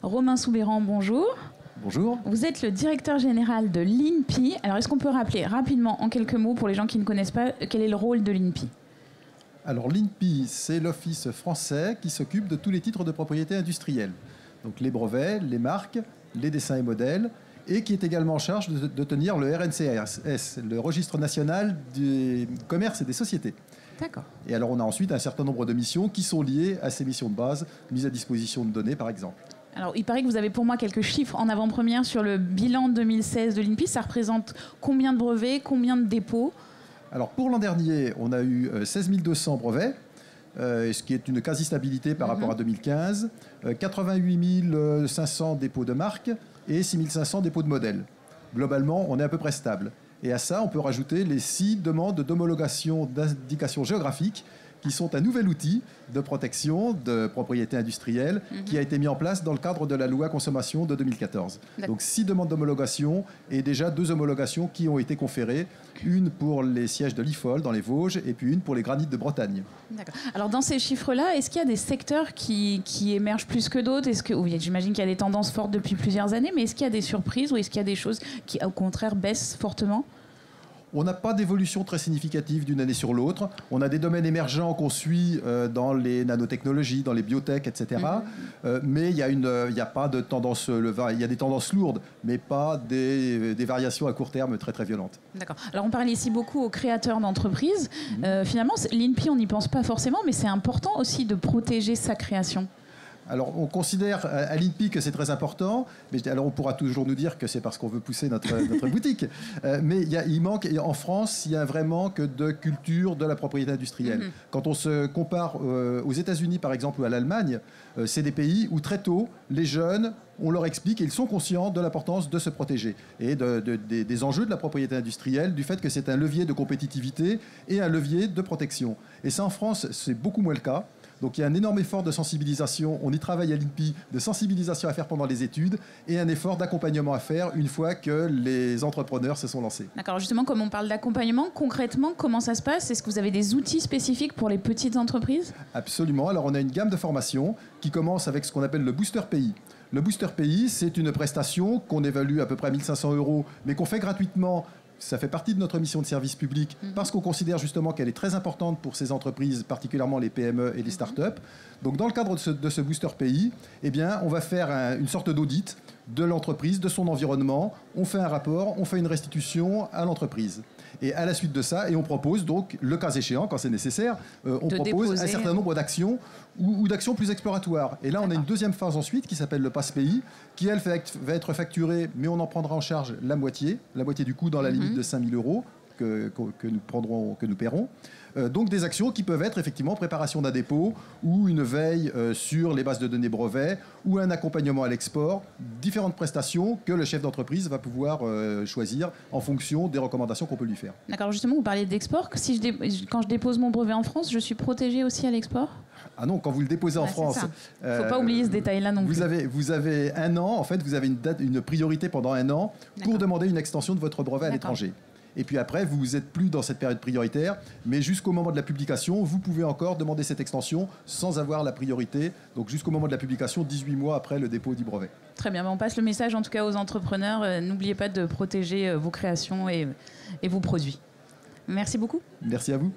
Romain Soubeyran, bonjour. Bonjour. Vous êtes le directeur général de l'INPI. Alors, est-ce qu'on peut rappeler rapidement, en quelques mots, pour les gens qui ne connaissent pas, quel est le rôle de l'INPI? Alors l'INPI, c'est l'office français qui s'occupe de tous les titres de propriété industrielle. Donc les brevets, les marques, les dessins et modèles, et qui est également en charge de tenir le RNCS, le Registre national du commerce et des sociétés. D'accord. Et alors on a ensuite un certain nombre de missions qui sont liées à ces missions de base, mise à disposition de données par exemple. Alors, il paraît que vous avez pour moi quelques chiffres en avant-première sur le bilan 2016 de l'INPI. Ça représente combien de brevets, combien de dépôts? Alors pour l'an dernier, on a eu 16 200 brevets, ce qui est une quasi-stabilité par rapport à 2015, 88 500 dépôts de marques et 6 500 dépôts de modèles. Globalement, on est à peu près stable. Et à ça, on peut rajouter les 6 demandes d'homologation d'indication géographique qui sont un nouvel outil de protection de propriété industrielle qui a été mis en place dans le cadre de la loi consommation de 2014. Donc 6 demandes d'homologation et déjà 2 homologations qui ont été conférées, une pour les sièges de l'IFOL dans les Vosges et puis une pour les granites de Bretagne. D'accord. Alors dans ces chiffres-là, est-ce qu'il y a des secteurs qui émergent plus que d'autres? J'imagine qu'il y a des tendances fortes depuis plusieurs années, mais est-ce qu'il y a des surprises ou est-ce qu'il y a des choses qui au contraire baissent fortement? On n'a pas d'évolution très significative d'une année sur l'autre. On a des domaines émergents qu'on suit dans les nanotechnologies, dans les biotech, etc. Mais il y a pas de tendance. Il y a des tendances lourdes, mais pas des variations à court terme très très violentes. D'accord. Alors on parle ici beaucoup aux créateurs d'entreprises. Finalement, l'INPI, on n'y pense pas forcément, mais c'est important aussi de protéger sa création. Alors, on considère à l'INPI que c'est très important, mais alors on pourra toujours nous dire que c'est parce qu'on veut pousser notre boutique. Mais il manque, en France, il y a un vrai manque de culture de la propriété industrielle. Quand on se compare aux États-Unis, par exemple, ou à l'Allemagne, c'est des pays où très tôt, les jeunes, on leur explique et ils sont conscients de l'importance de se protéger et des enjeux de la propriété industrielle, du fait que c'est un levier de compétitivité et un levier de protection. Et ça, en France, c'est beaucoup moins le cas. Donc il y a un énorme effort de sensibilisation, on y travaille à l'INPI, de sensibilisation à faire pendant les études et un effort d'accompagnement à faire une fois que les entrepreneurs se sont lancés. D'accord, justement, comme on parle d'accompagnement, concrètement, comment ça se passe? Est-ce que vous avez des outils spécifiques pour les petites entreprises? Absolument, alors on a une gamme de formations qui commence avec ce qu'on appelle le Booster Pays. Le Booster Pays, c'est une prestation qu'on évalue à peu près à 1 500 €, mais qu'on fait gratuitement. Ça fait partie de notre mission de service public parce qu'on considère justement qu'elle est très importante pour ces entreprises, particulièrement les PME et les startups. Donc dans le cadre de ce Booster Pays, eh bien, on va faire une sorte d'audit de l'entreprise, de son environnement. On fait un rapport, on fait une restitution à l'entreprise. Et à la suite de ça, et on propose donc, le cas échéant, quand c'est nécessaire, on propose un certain nombre d'actions ou d'actions plus exploratoires. Et là, on a une deuxième phase ensuite qui s'appelle le Pass Pays, qui, elle, va être facturée, mais on en prendra en charge la moitié du coût dans la limite de 5 000 € que nous paierons. Donc des actions qui peuvent être effectivement préparation d'un dépôt ou une veille sur les bases de données brevets ou un accompagnement à l'export, différentes prestations que le chef d'entreprise va pouvoir choisir en fonction des recommandations qu'on peut lui faire. D'accord, justement, vous parliez d'export. Quand je dépose mon brevet en France, je suis protégé aussi à l'export? Ah non, quand vous le déposez en France... Il ne faut pas oublier ce détail-là non plus. Vous avez un an, en fait, vous avez une priorité pendant un an pour demander une extension de votre brevet à l'étranger. Et puis après, vous n'êtes plus dans cette période prioritaire, mais jusqu'au moment de la publication, vous pouvez encore demander cette extension sans avoir la priorité. Donc jusqu'au moment de la publication, 18 mois après le dépôt du brevet. Très bien, on passe le message en tout cas aux entrepreneurs. N'oubliez pas de protéger vos créations et vos produits. Merci beaucoup. Merci à vous.